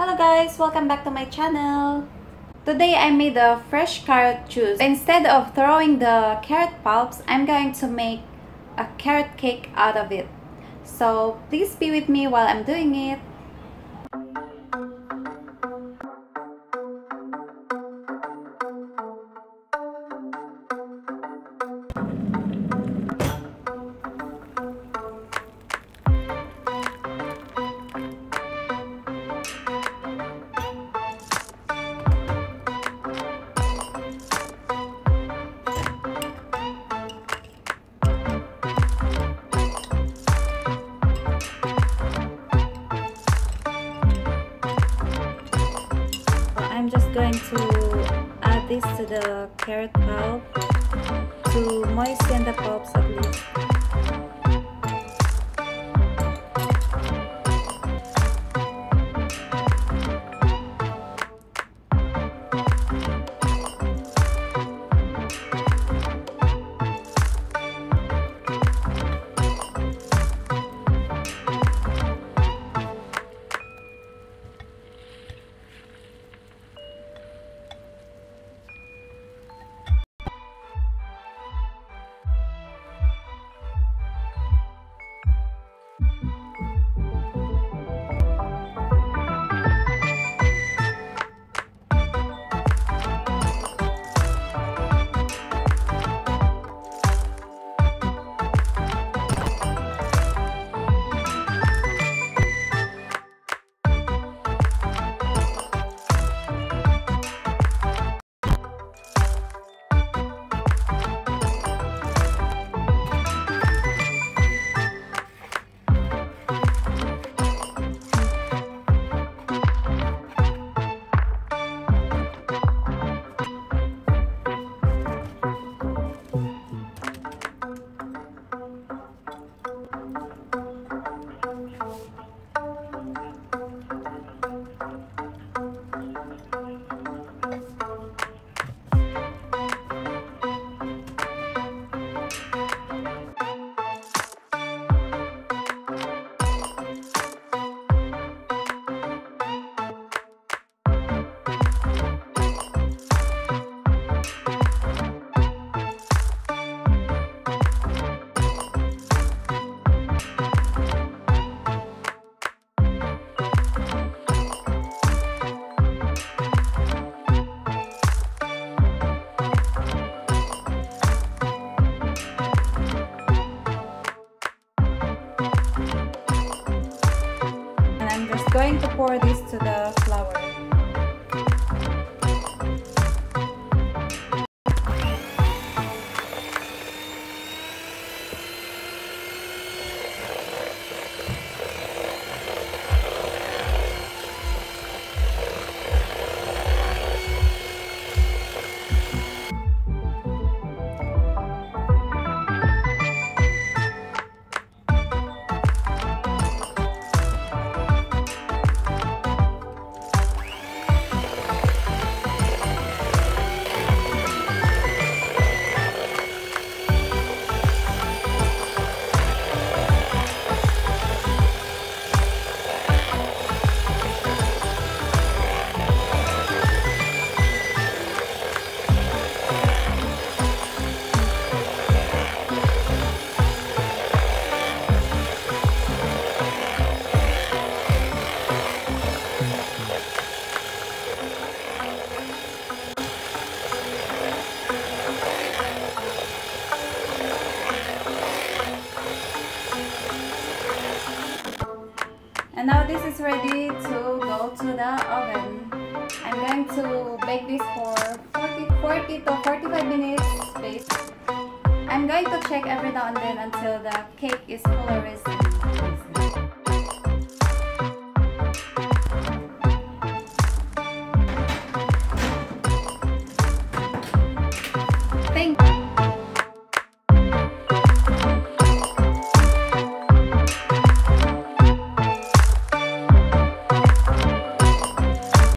Hello guys, welcome back to my channel. Today I made a fresh carrot juice. Instead of throwing the carrot pulps, I'm going to make a carrot cake out of it. So please be with me while I'm doing it. I'm just going to add this to the carrot pulp to moisten the pulps at least. Going to pour this to the flour. And now this is ready to go to the oven. I'm going to bake this for 40 to 45 minutes. I'm going to check every now and then until the cake is fully risen.